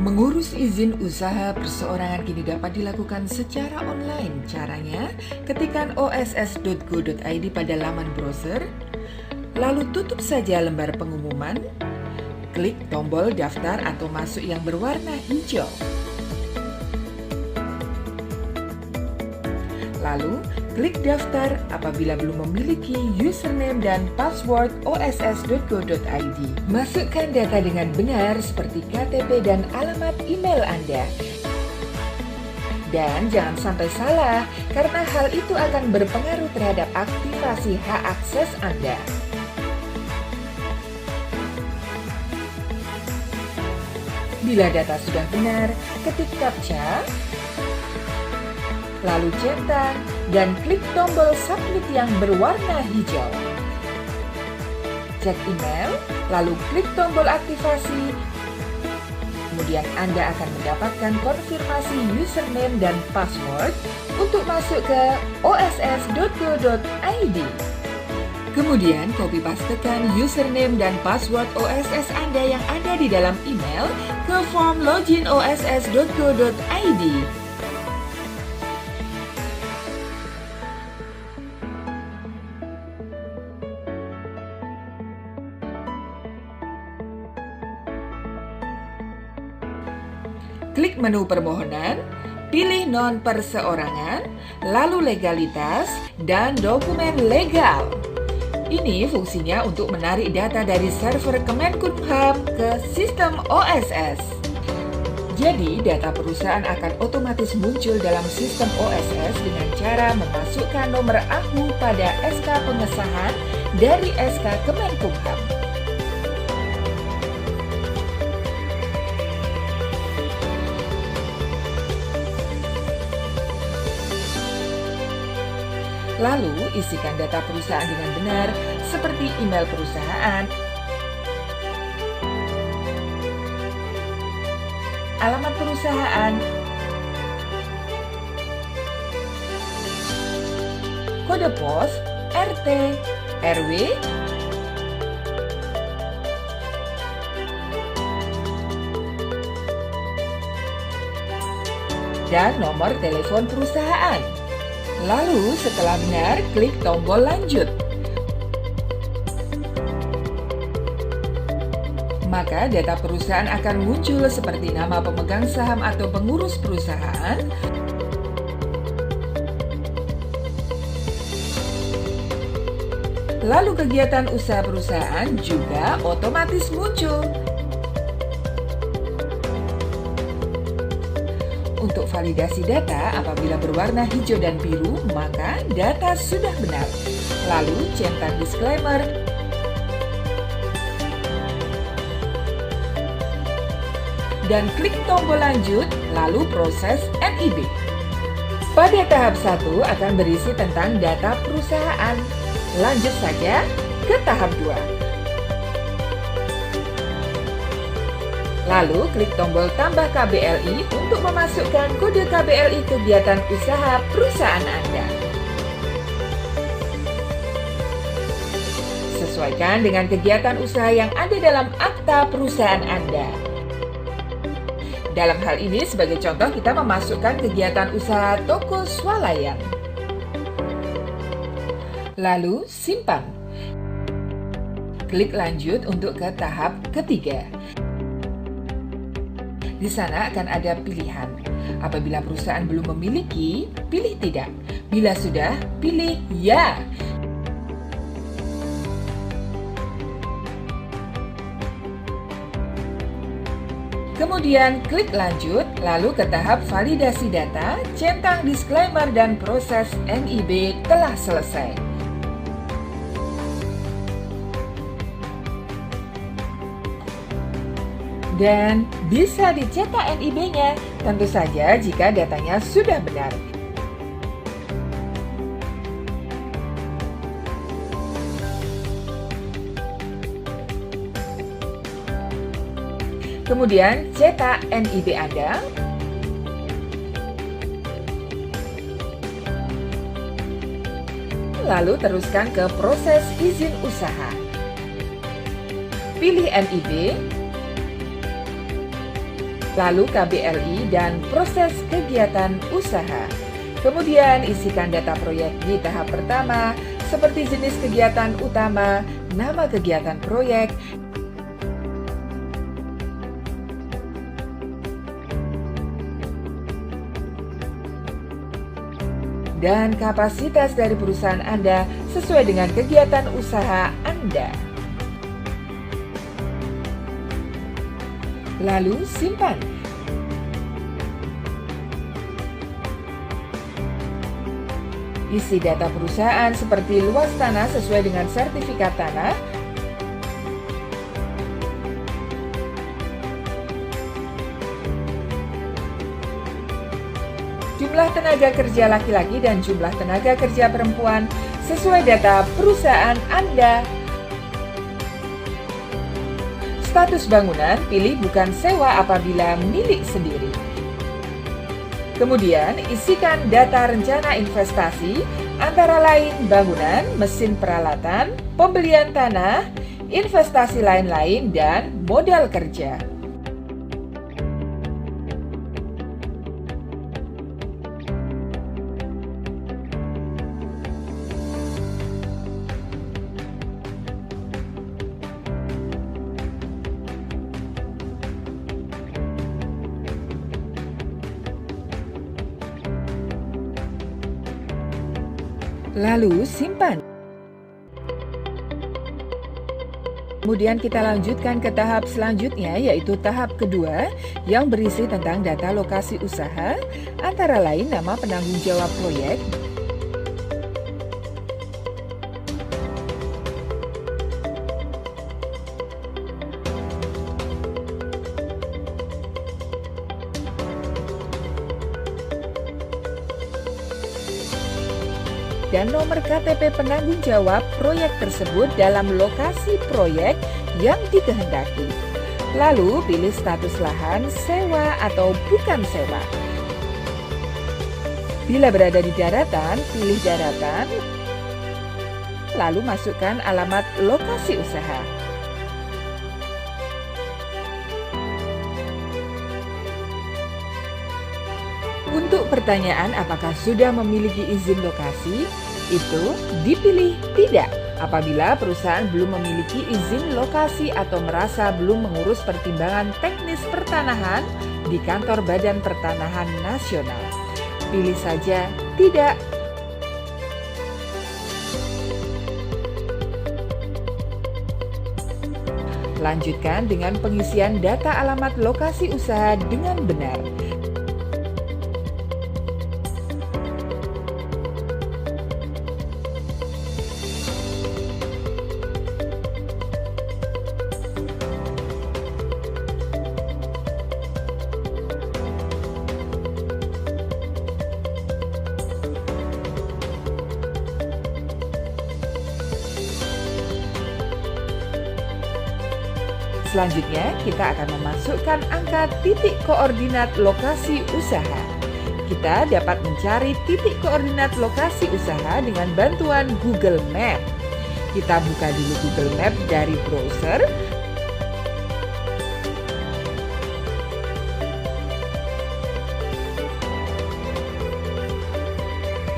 Mengurus izin usaha perseorangan kini dapat dilakukan secara online. Caranya, ketikkan oss.go.id pada laman browser, lalu tutup saja lembar pengumuman, klik tombol daftar atau masuk yang berwarna hijau. Lalu, klik daftar apabila belum memiliki username dan password oss.go.id. Masukkan data dengan benar seperti KTP dan alamat email Anda. Dan jangan sampai salah, karena hal itu akan berpengaruh terhadap aktivasi hak akses Anda. Bila data sudah benar, ketik CAPTCHA, lalu centang dan klik tombol submit yang berwarna hijau. Cek email, lalu klik tombol aktivasi. Kemudian Anda akan mendapatkan konfirmasi username dan password untuk masuk ke oss.go.id. Kemudian copy pastekan username dan password OSS Anda yang ada di dalam email ke form login oss.go.id. Klik menu permohonan, pilih non-perseorangan, lalu legalitas, dan dokumen legal. Ini fungsinya untuk menarik data dari server Kemenkumham ke sistem OSS. Jadi, data perusahaan akan otomatis muncul dalam sistem OSS dengan cara memasukkan nomor AHU pada SK pengesahan dari SK Kemenkumham. Lalu, isikan data perusahaan dengan benar, seperti email perusahaan, alamat perusahaan, kode pos, RT, RW, dan nomor telepon perusahaan. Lalu setelah benar, klik tombol lanjut. Maka data perusahaan akan muncul seperti nama pemegang saham atau pengurus perusahaan, lalu kegiatan usaha perusahaan juga otomatis muncul. Untuk validasi data, apabila berwarna hijau dan biru, maka data sudah benar. Lalu centang disclaimer. Dan klik tombol lanjut, lalu proses NIB. Pada tahap 1 akan berisi tentang data perusahaan. Lanjut saja ke tahap 2. Lalu klik tombol tambah KBLI untuk memasukkan kode KBLI kegiatan usaha perusahaan Anda. Sesuaikan dengan kegiatan usaha yang ada dalam akta perusahaan Anda. Dalam hal ini, sebagai contoh, kita memasukkan kegiatan usaha toko swalayan. Lalu simpan. Klik lanjut untuk ke tahap ketiga. Di sana akan ada pilihan. Apabila perusahaan belum memiliki, pilih tidak. Bila sudah, pilih ya. Kemudian klik lanjut, lalu ke tahap validasi data, centang disclaimer dan proses NIB telah selesai. Dan bisa dicetak NIB-nya, tentu saja jika datanya sudah benar. Kemudian cetak NIB Anda. Lalu teruskan ke proses izin usaha. Pilih NIB. lalu KBLI dan proses kegiatan usaha. Kemudian isikan data proyek di tahap pertama seperti jenis kegiatan utama, nama kegiatan proyek, dan kapasitas dari perusahaan Anda sesuai dengan kegiatan usaha Anda. Lalu simpan. Isi data perusahaan seperti luas tanah sesuai dengan sertifikat tanah, jumlah tenaga kerja laki-laki dan jumlah tenaga kerja perempuan sesuai data perusahaan Anda. Status bangunan, pilih bukan sewa apabila milik sendiri. Kemudian, isikan data rencana investasi, antara lain bangunan, mesin peralatan, pembelian tanah, investasi lain-lain, dan modal kerja. Lalu simpan. Kemudian kita lanjutkan ke tahap selanjutnya, yaitu tahap kedua yang berisi tentang data lokasi usaha, antara lain nama penanggung jawab proyek, dan nomor KTP penanggung jawab proyek tersebut dalam lokasi proyek yang dikehendaki. Lalu pilih status lahan sewa atau bukan sewa. Bila berada di daratan, pilih daratan, lalu masukkan alamat lokasi usaha. Untuk pertanyaan apakah sudah memiliki izin lokasi, itu dipilih tidak apabila perusahaan belum memiliki izin lokasi atau merasa belum mengurus pertimbangan teknis pertanahan di kantor Badan Pertanahan Nasional. Pilih saja tidak. Lanjutkan dengan pengisian data alamat lokasi usaha dengan benar. Selanjutnya, kita akan memasukkan angka titik koordinat lokasi usaha. Kita dapat mencari titik koordinat lokasi usaha dengan bantuan Google Map. Kita buka dulu Google Map dari browser.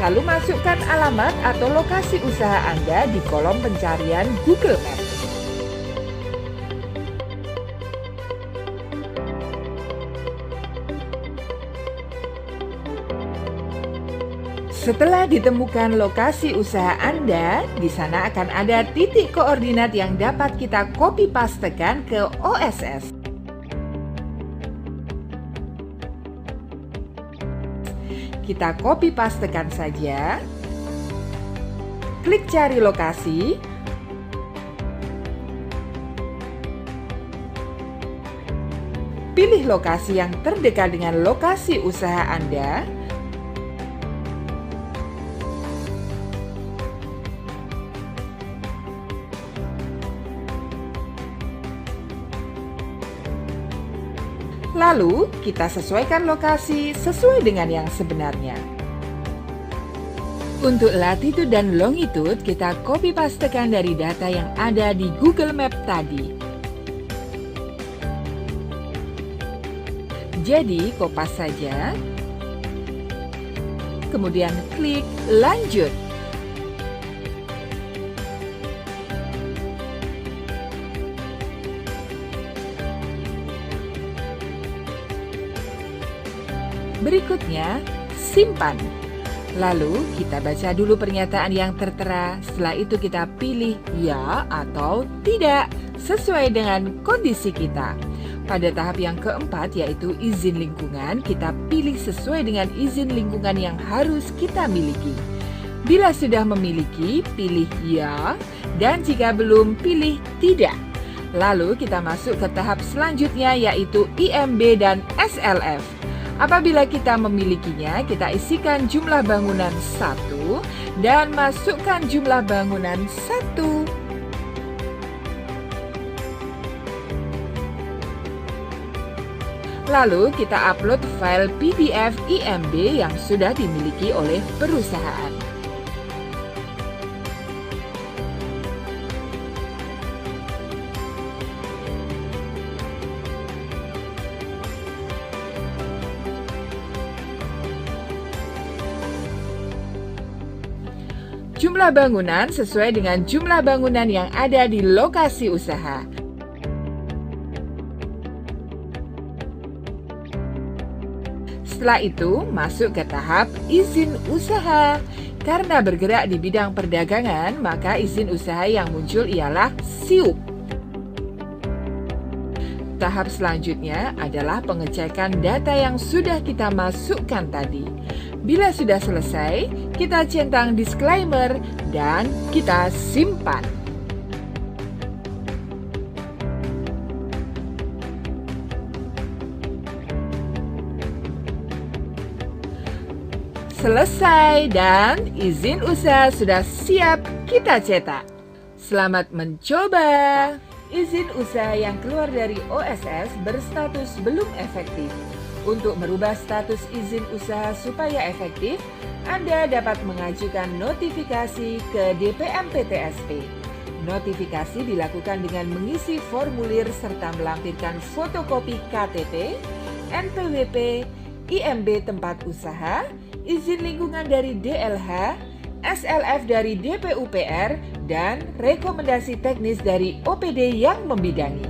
Lalu masukkan alamat atau lokasi usaha Anda di kolom pencarian Google Map. Setelah ditemukan lokasi usaha Anda, di sana akan ada titik koordinat yang dapat kita copy pastekan ke OSS. Kita copy pastekan saja. Klik cari lokasi. Pilih lokasi yang terdekat dengan lokasi usaha Anda. Lalu, kita sesuaikan lokasi sesuai dengan yang sebenarnya. Untuk latitude dan longitude, kita copy pastekan dari data yang ada di Google Map tadi. Jadi, kopas saja. Kemudian klik lanjut. Berikutnya, simpan. Lalu kita baca dulu pernyataan yang tertera. Setelah itu kita pilih ya atau tidak sesuai dengan kondisi kita. Pada tahap yang keempat yaitu izin lingkungan, kita pilih sesuai dengan izin lingkungan yang harus kita miliki. Bila sudah memiliki, pilih ya, dan jika belum, pilih tidak. Lalu kita masuk ke tahap selanjutnya yaitu IMB dan SLF. Apabila kita memilikinya, kita isikan jumlah bangunan 1 dan masukkan jumlah bangunan 1. Lalu kita upload file PDF IMB yang sudah dimiliki oleh perusahaan. Jumlah bangunan sesuai dengan jumlah bangunan yang ada di lokasi usaha. Setelah itu, masuk ke tahap izin usaha. Karena bergerak di bidang perdagangan, maka izin usaha yang muncul ialah SIUP. Tahap selanjutnya adalah pengecekan data yang sudah kita masukkan tadi. Bila sudah selesai, kita centang disclaimer dan kita simpan. Selesai dan izin usaha sudah siap kita cetak. Selamat mencoba! Izin usaha yang keluar dari OSS berstatus belum efektif. Untuk merubah status izin usaha supaya efektif, Anda dapat mengajukan notifikasi ke DPM PTSP. Notifikasi dilakukan dengan mengisi formulir serta melampirkan fotokopi KTP, NPWP, IMB tempat usaha, izin lingkungan dari DLH, SLF dari DPUPR, dan rekomendasi teknis dari OPD yang membidangi.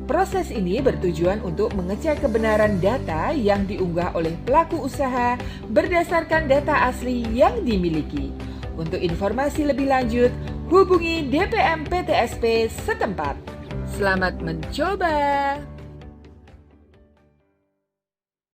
Proses ini bertujuan untuk mengecek kebenaran data yang diunggah oleh pelaku usaha berdasarkan data asli yang dimiliki. Untuk informasi lebih lanjut, hubungi DPM PTSP setempat. Selamat mencoba!